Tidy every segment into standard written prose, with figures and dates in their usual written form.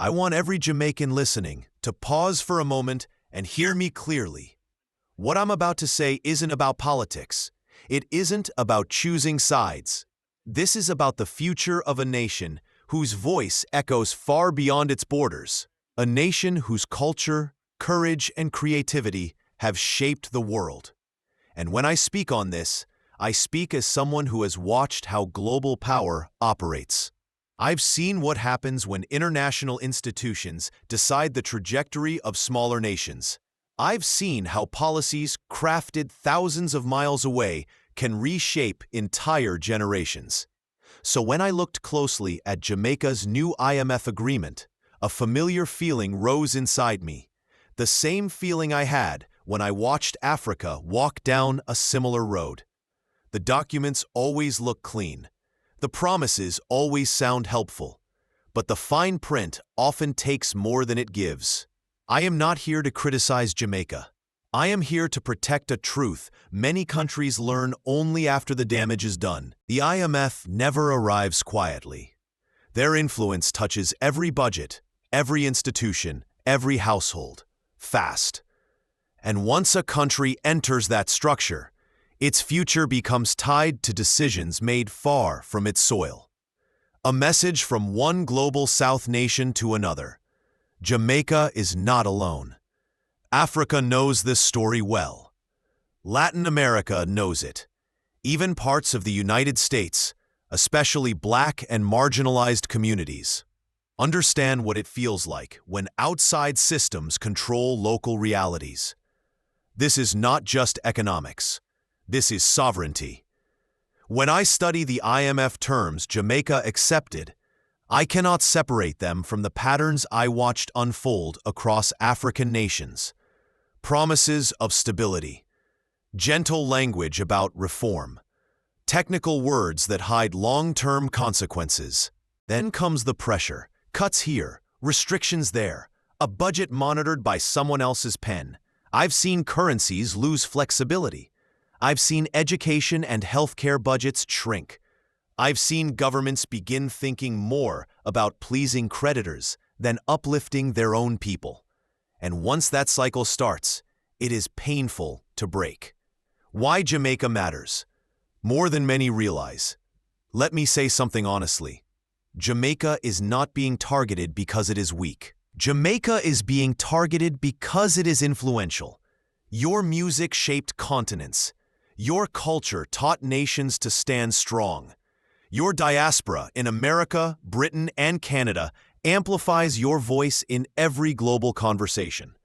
I want every Jamaican listening to pause for a moment and hear me clearly. What I'm about to say isn't about politics. It isn't about choosing sides. This is about the future of a nation whose voice echoes far beyond its borders. A nation whose culture, courage, and creativity have shaped the world. And when I speak on this, I speak as someone who has watched how global power operates. I've seen what happens when international institutions decide the trajectory of smaller nations. I've seen how policies crafted thousands of miles away can reshape entire generations. So when I looked closely at Jamaica's new IMF agreement, a familiar feeling rose inside me. The same feeling I had when I watched Africa walk down a similar road. The documents always look clean. The promises always sound helpful. But the fine print often takes more than it gives. I am not here to criticize Jamaica. I am here to protect a truth many countries learn only after the damage is done. The IMF never arrives quietly. Their influence touches every budget, every institution, every household, fast. And once a country enters that structure, its future becomes tied to decisions made far from its soil. A message from one global South nation to another. Jamaica is not alone. Africa knows this story well. Latin America knows it. Even parts of the United States, especially Black and marginalized communities, understand what it feels like when outside systems control local realities. This is not just economics. This is sovereignty. When I study the IMF terms Jamaica accepted, I cannot separate them from the patterns I watched unfold across African nations. Promises of stability, gentle language about reform, technical words that hide long-term consequences. Then comes the pressure, cuts here, restrictions there, a budget monitored by someone else's pen. I've seen currencies lose flexibility. I've seen education and healthcare budgets shrink. I've seen governments begin thinking more about pleasing creditors than uplifting their own people. And once that cycle starts, it is painful to break. Why Jamaica matters? More than many realize. Let me say something honestly. Jamaica is not being targeted because it is weak. Jamaica is being targeted because it is influential. Your music shaped continents. Your culture taught nations to stand strong. Your diaspora in America, Britain, and Canada amplifies your voice in every global conversation.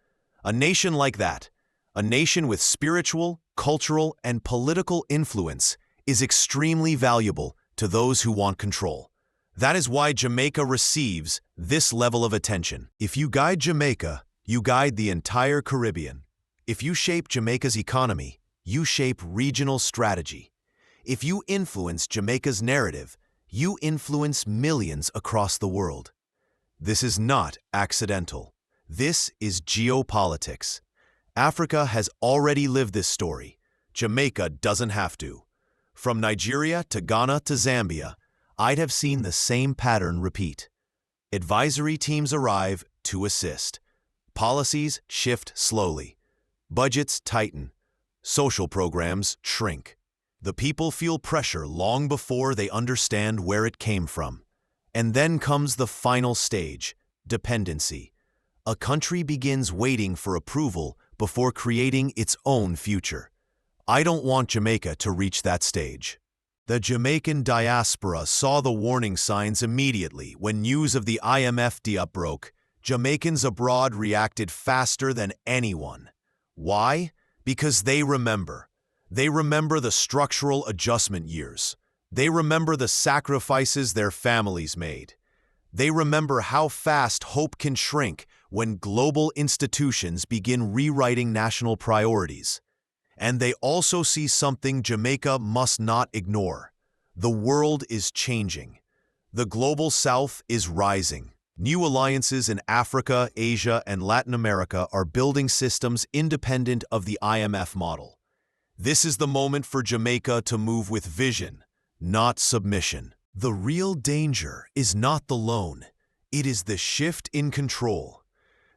A nation like that, a nation with spiritual, cultural, and political influence, is extremely valuable to those who want control. That is why Jamaica receives this level of attention. If you guide Jamaica, you guide the entire Caribbean. If you shape Jamaica's economy, you shape regional strategy. If you influence Jamaica's narrative, you influence millions across the world. This is not accidental. This is geopolitics. Africa has already lived this story. Jamaica doesn't have to. From Nigeria to Ghana to Zambia, I'd have seen the same pattern repeat. Advisory teams arrive to assist. Policies shift slowly. Budgets tighten. Social programs shrink. The people feel pressure long before they understand where it came from. And then comes the final stage, dependency. A country begins waiting for approval before creating its own future. I don't want Jamaica to reach that stage. The Jamaican diaspora saw the warning signs immediately when news of the IMF deal broke. Jamaicans abroad reacted faster than anyone. Why? Because they remember. They remember the structural adjustment years. They remember the sacrifices their families made. They remember how fast hope can shrink when global institutions begin rewriting national priorities. And they also see something Jamaica must not ignore. The world is changing. The global South is rising. New alliances in Africa, Asia, and Latin America are building systems independent of the IMF model. This is the moment for Jamaica to move with vision, not submission. The real danger is not the loan. It is the shift in control.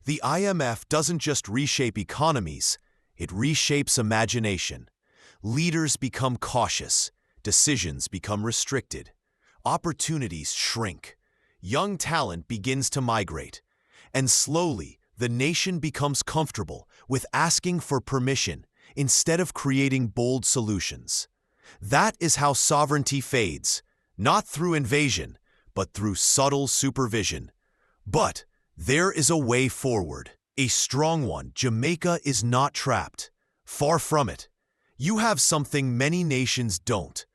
The IMF doesn't just reshape economies, it reshapes imagination. Leaders become cautious, decisions become restricted, opportunities shrink, young talent begins to migrate, and slowly the nation becomes comfortable with asking for permission instead of creating bold solutions. That is how sovereignty fades, not through invasion, but through subtle supervision. But there is a way forward, a strong one. Jamaica is not trapped. Far from it. You have something many nations don't: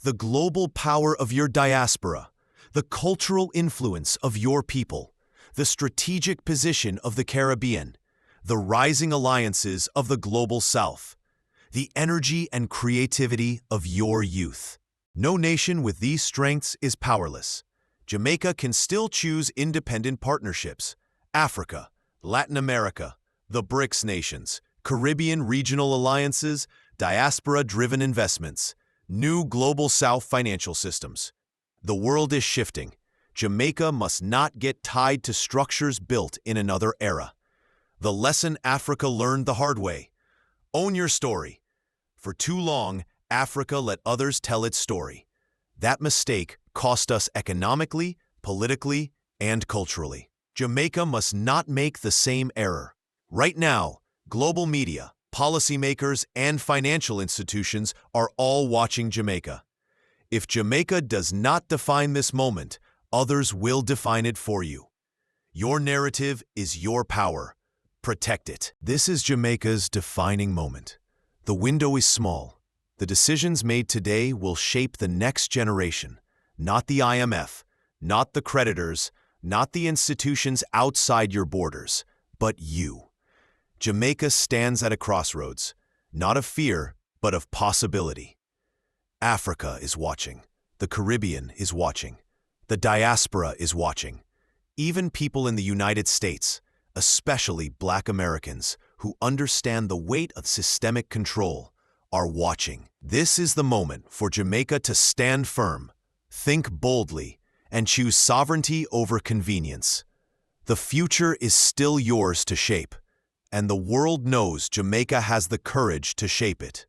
the global power of your diaspora, the cultural influence of your people, the strategic position of the Caribbean, the rising alliances of the global South, the energy and creativity of your youth. No nation with these strengths is powerless. Jamaica can still choose independent partnerships. Africa, Latin America, the BRICS nations, Caribbean regional alliances, diaspora-driven investments, new global South financial systems. The world is shifting. Jamaica must not get tied to structures built in another era. The lesson Africa learned the hard way: own your story. For too long, Africa let others tell its story. That mistake cost us economically, politically, and culturally. Jamaica must not make the same error. Right now, global media, policymakers, and financial institutions are all watching Jamaica. If Jamaica does not define this moment, others will define it for you. Your narrative is your power. Protect it. This is Jamaica's defining moment. The window is small. The decisions made today will shape the next generation, not the IMF, not the creditors, not the institutions outside your borders, but you. Jamaica stands at a crossroads, not of fear, but of possibility. Africa is watching. The Caribbean is watching. The diaspora is watching. Even people in the United States, especially Black Americans who understand the weight of systemic control, are watching. This is the moment for Jamaica to stand firm, think boldly, and choose sovereignty over convenience. The future is still yours to shape, and the world knows Jamaica has the courage to shape it.